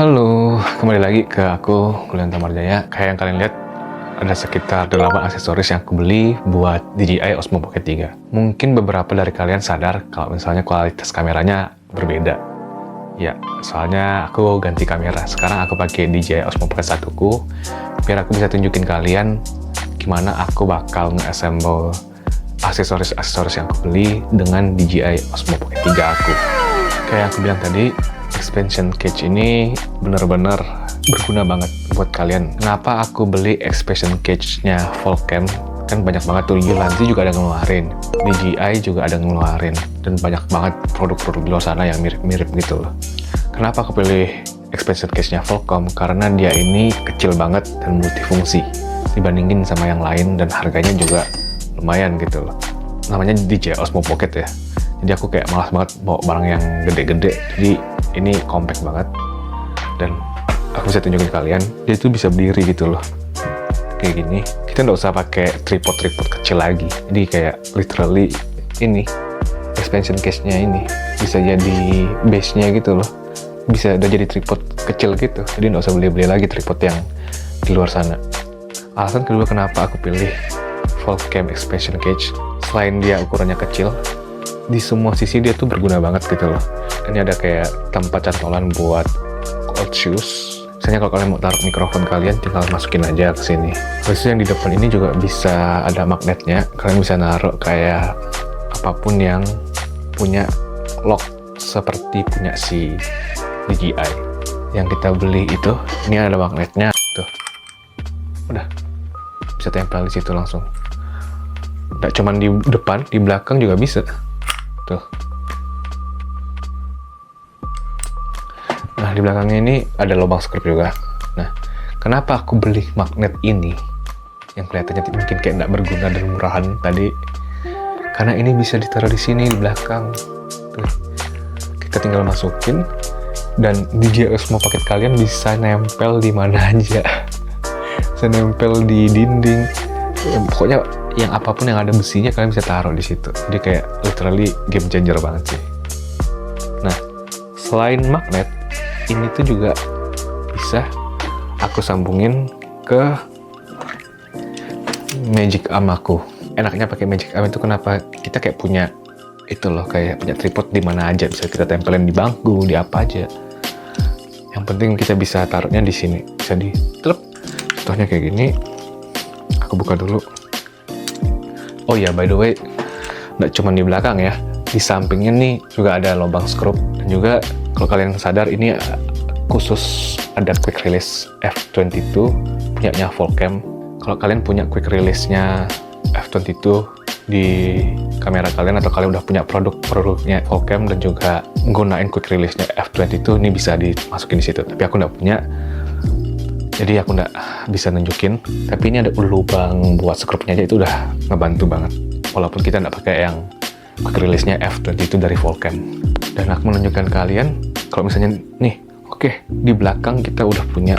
Halo, kembali lagi ke aku, Kulian Tamarjaya. Kayak yang kalian lihat, ada sekitar 8 aksesoris yang aku beli buat DJI Osmo Pocket 3. Mungkin beberapa dari kalian sadar kalau misalnya kualitas kameranya berbeda. Ya, soalnya aku ganti kamera. Sekarang aku pakai DJI Osmo Pocket 1 ku, biar aku bisa tunjukin kalian gimana aku bakal nge-assemble aksesoris-aksesoris yang aku beli dengan DJI Osmo Pocket 3 aku. Kayak yang aku bilang tadi, expansion cage ini bener-bener berguna banget buat kalian. Kenapa aku beli expansion cage-nya Volcam? Kan banyak banget tuh, Ulanzi juga ada ngeluarin, DJI juga ada ngeluarin, dan banyak banget produk-produk di luar sana yang mirip-mirip gitu loh. Kenapa aku pilih expansion cage-nya Volcom? Karena dia ini kecil banget dan multifungsi dibandingin sama yang lain, dan harganya juga lumayan gitu loh. Namanya DJI Osmo Pocket ya. Jadi aku kayak malas banget bawa barang yang gede-gede. Jadi ini compact banget. Dan aku bisa tunjukin ke kalian, dia itu bisa berdiri gitu loh. Kayak gini. Kita nggak usah pakai tripod-tripod kecil lagi. Jadi kayak literally ini expansion case-nya ini bisa jadi base-nya gitu loh. Bisa udah jadi tripod kecil gitu. Jadi nggak usah beli-beli lagi tripod yang di luar sana. Alasan kedua kenapa aku pilih Volcam expansion cage, selain dia ukurannya kecil, di semua sisi dia tuh berguna banget gitu loh. Ini ada kayak tempat cantolan buat old shoes. Misalnya kalau kalian mau taruh mikrofon kalian, tinggal masukin aja ke sini. Terus yang di depan ini juga bisa ada magnetnya. Kalian bisa naruh kayak apapun yang punya lock seperti punya si DJI yang kita beli itu. Ini ada magnetnya tuh. Udah bisa tempel di situ langsung. Nggak cuman di depan, di belakang juga bisa. Tuh. Nah, di belakangnya ini ada lubang skrup juga. Nah, kenapa aku beli magnet ini yang kelihatannya mungkin kayak nggak berguna dan murahan tadi? Karena ini bisa ditaruh di sini di belakang. Tuh. Kita tinggal masukin dan DJI Osmo Pocket kalian bisa nempel di mana aja. Bisa nempel di dinding. Pokoknya yang apapun yang ada besinya kalian bisa taruh di situ. Jadi kayak literally game changer banget sih. Nah, selain magnet, ini tuh juga bisa aku sambungin ke Magic Arm aku. Enaknya pakai Magic Arm itu kenapa? Kita kayak punya itu loh, kayak punya tripod di mana aja, bisa kita tempelin di bangku, di apa aja. Yang penting kita bisa taruhnya di sini, bisa di telep. Contohnya kayak gini. Aku buka dulu. Oh ya, by the way, nggak cuma di belakang ya, di sampingnya nih juga ada lubang skrup. Dan juga kalau kalian sadar, ini khusus ada quick release F22 punyanya Volcam. Kalau kalian punya quick release-nya F22 di kamera kalian, atau kalian udah punya produk-produknya Volcam dan juga menggunakan quick release-nya F22, ini bisa dimasukin di situ. Tapi aku nggak punya, jadi aku nggak bisa nunjukin. Tapi ini ada lubang buat skrupnya aja, itu udah ngebantu banget. Walaupun kita nggak pakai yang quick release-nya F22 dari Volcam. Dan aku menunjukkan kalian, kalau misalnya nih, oke, di belakang kita udah punya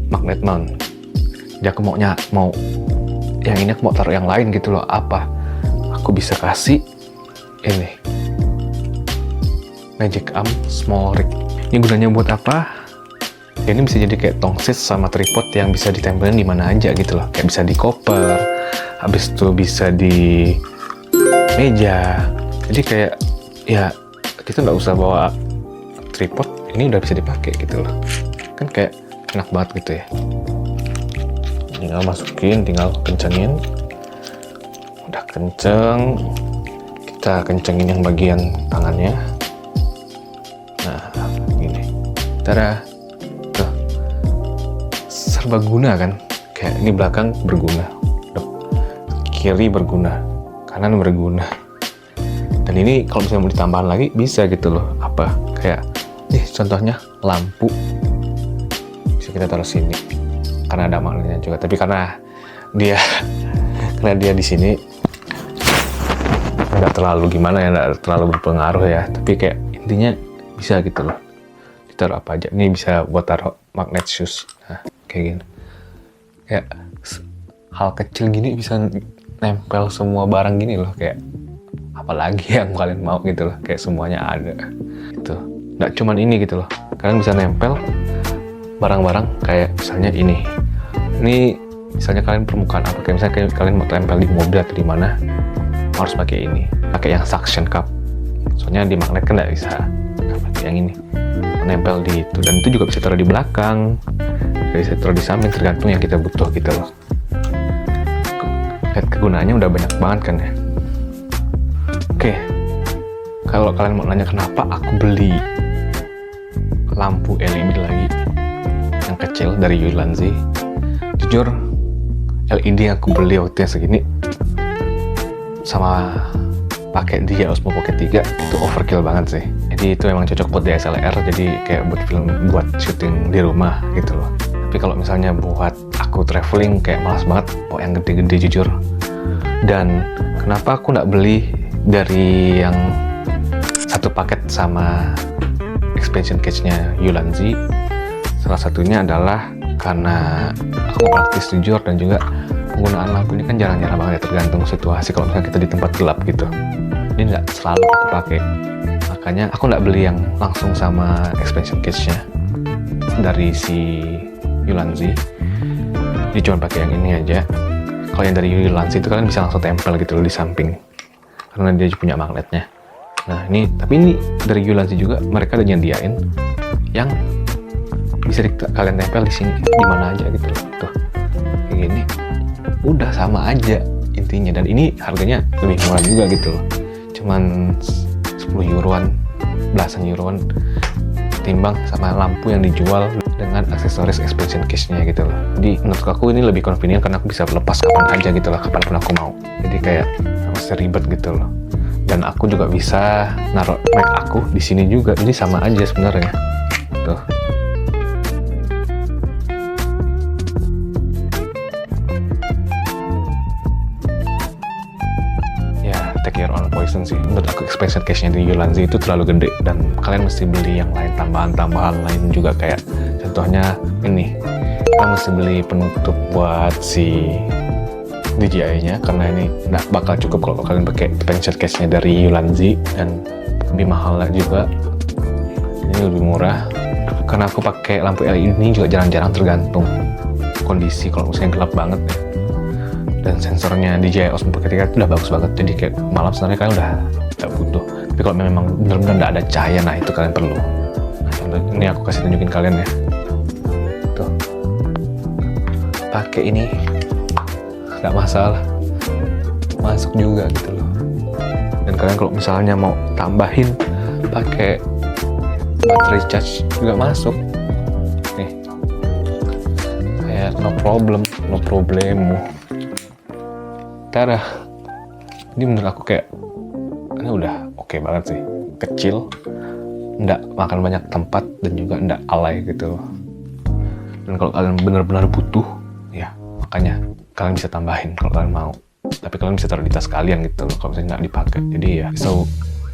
magnet mount. Jadi aku mau yang ini, aku mau taruh yang lain gitu loh. Apa? Aku bisa kasih ini Magic Arm Small Rig. Ini gunanya buat apa? Ini bisa jadi kayak tongsis sama tripod yang bisa ditempelin di mana aja gitu loh. Kayak bisa di koper, habis itu bisa di meja. Jadi kayak ya kita nggak usah bawa tripod, ini udah bisa dipakai gitu loh. Kan kayak enak banget gitu ya. Tinggal masukin, tinggal kencengin. Udah kenceng, kita kencengin yang bagian tangannya. Nah, gini. Tada. Berguna kan, kayak ini belakang berguna, kiri berguna, kanan berguna, dan ini kalau misalnya mau ditambahin lagi bisa gitu loh. Apa kayak contohnya lampu bisa kita taruh sini karena ada magnetnya juga. Tapi karena dia di sini nggak terlalu gimana ya, nggak terlalu berpengaruh ya. Tapi kayak intinya bisa gitu loh, ditaruh apa aja. Ini bisa buat taruh magnet shoes. Nah, kayak gini, kayak hal kecil gini bisa nempel semua barang gini loh. Kayak apalagi yang kalian mau gitu loh, kayak semuanya ada gitu. nggak cuman ini gitu loh. Kalian bisa nempel barang-barang kayak misalnya ini misalnya kalian permukaan apa, kayak misalnya kalian mau tempel di mobil atau di mana, harus pakai ini, pakai yang suction cup. Soalnya di magnet kan nggak bisa, pakai yang ini, nempel di itu. Dan itu juga bisa taruh di belakang, bisa taruh di samping, tergantung yang kita butuh gitu loh. Lihat kegunaannya udah banyak banget kan ya. Oke, kalau kalian mau nanya kenapa aku beli lampu LED lagi yang kecil dari Ulanzi, jujur LED yang aku beli waktu yang segini sama pakai DJI Osmo Pocket 3 itu overkill banget sih. Jadi itu memang cocok buat DSLR, jadi kayak buat film, buat syuting di rumah gitu loh. Tapi kalau misalnya buat aku traveling kayak malas banget bawa yang gede-gede jujur. Dan kenapa aku nggak beli dari yang satu paket sama expansion case-nya Ulanzi? Salah satunya adalah karena aku praktis jujur, dan juga penggunaan lampu ini kan jarang-jarang banget ya, tergantung situasi. Kalau misalnya kita di tempat gelap gitu, ini nggak selalu aku pakai. Makanya aku nggak beli yang langsung sama expansion case-nya dari si Ulanzi. Jadi cuma pakai yang ini aja. Kalau yang dari Ulanzi itu kalian bisa langsung tempel gitu loh di samping, karena dia punya magnetnya. Nah ini, tapi ini dari Ulanzi juga mereka udah nyediain yang bisa kalian tempel di sini, di mana aja gitu loh. Tuh, kayak gini. Udah sama aja intinya, dan ini harganya lebih murah juga gitu loh. Cuman 10 euroan, belasan euroan timbang sama lampu yang dijual dengan aksesoris expansion case-nya gitu loh. Jadi menurut aku ini lebih convenient karena aku bisa lepas kapan aja gitu lah, kapanpun aku mau. Jadi kayak masih ribet gitu loh. Dan aku juga bisa naruh mic aku di sini juga. Ini sama aja sebenarnya. Tuh. Take your own poison sih. Menurut aku expansion case-nya di Ulanzi itu terlalu gede, dan kalian mesti beli yang lain, tambahan lain juga, kayak contohnya ini, kalian mesti beli penutup buat si DJI-nya, karena ini nggak bakal cukup kalau kalian pakai expansion case-nya dari Ulanzi, dan lebih mahal juga. Ini lebih murah karena aku pakai lampu LED ini juga jarang-jarang, tergantung kondisi. Kalau misalnya gelap banget ya, dan sensornya DJI Osmo Pocket 3 itu udah bagus banget, jadi kayak malam sebenarnya kalian udah tidak butuh. Tapi kalau memang benar-benar nggak ada cahaya, nah itu kalian perlu. Nah, contoh ini aku kasih tunjukin kalian ya. Tuh, pakai ini nggak masalah, masuk juga gitu loh. Dan kalian kalau misalnya mau tambahin pakai baterai charge juga masuk. Nih, kayak no problemo. Tada. Ini menurut aku kayak ini udah oke banget sih, kecil, nggak makan banyak tempat, dan juga nggak alay gitu. Dan kalau kalian benar-benar butuh, ya makanya kalian bisa tambahin kalau kalian mau. Tapi kalian bisa taruh di tas kalian gitu loh, kalau misalnya nggak dipakai. Jadi ya, so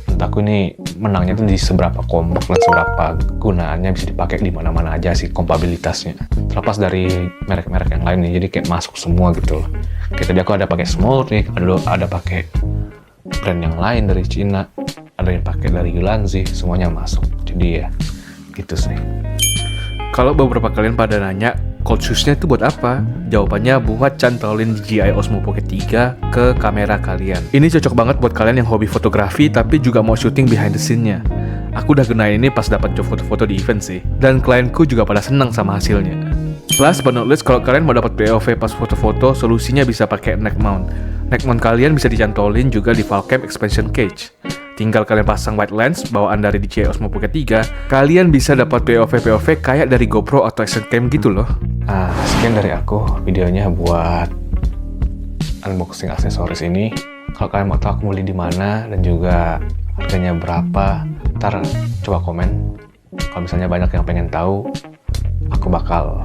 menurut aku ini menangnya tuh di seberapa kompak dan seberapa gunaannya bisa dipakai di mana-mana aja sih, kompabilitasnya. Terlepas dari merek-merek yang lain nih, jadi kayak masuk semua gitu loh. Kayak tadi aku ada pakai Smoltrik, ada pakai brand yang lain dari Cina, ada yang pakai dari Ulanzi, semuanya masuk. Jadi ya gitu sih. Kalau beberapa kalian pada nanya, cold shoes-nya itu buat apa? Jawabannya buat cantolin DJI Osmo Pocket 3 ke kamera kalian. Ini cocok banget buat kalian yang hobi fotografi tapi juga mau syuting behind the scene-nya. Aku udah gunain ini pas dapat job foto-foto di event sih, dan klienku juga pada senang sama hasilnya. Last but not least, kalau kalian mau dapat POV pas foto-foto, solusinya bisa pakai neck mount. Neck mount kalian bisa dicantolin juga di Valcam Expansion Cage. Tinggal kalian pasang wide lens bawaan dari DJI Osmo Pocket 3, kalian bisa dapat POV kayak dari GoPro atau Action Cam gitu loh. Nah, sekian dari aku videonya buat unboxing aksesoris ini. Kalau kalian mau tahu aku beli di mana dan juga harganya berapa, ntar coba komen. Kalau misalnya banyak yang pengen tahu, aku bakal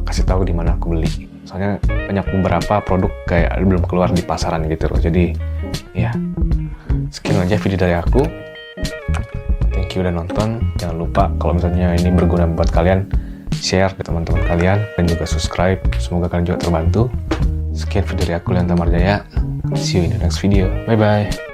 kasih tahu di mana aku beli. Soalnya banyak beberapa produk kayak belum keluar di pasaran gitu loh. Jadi ya, sekian aja video dari aku. Thank you udah nonton. Jangan lupa kalau misalnya ini berguna buat kalian, share ke teman-teman kalian dan juga subscribe. Semoga kalian juga terbantu. Sekian video dari aku, Leon Tamarjaya. See you in the next video. Bye bye.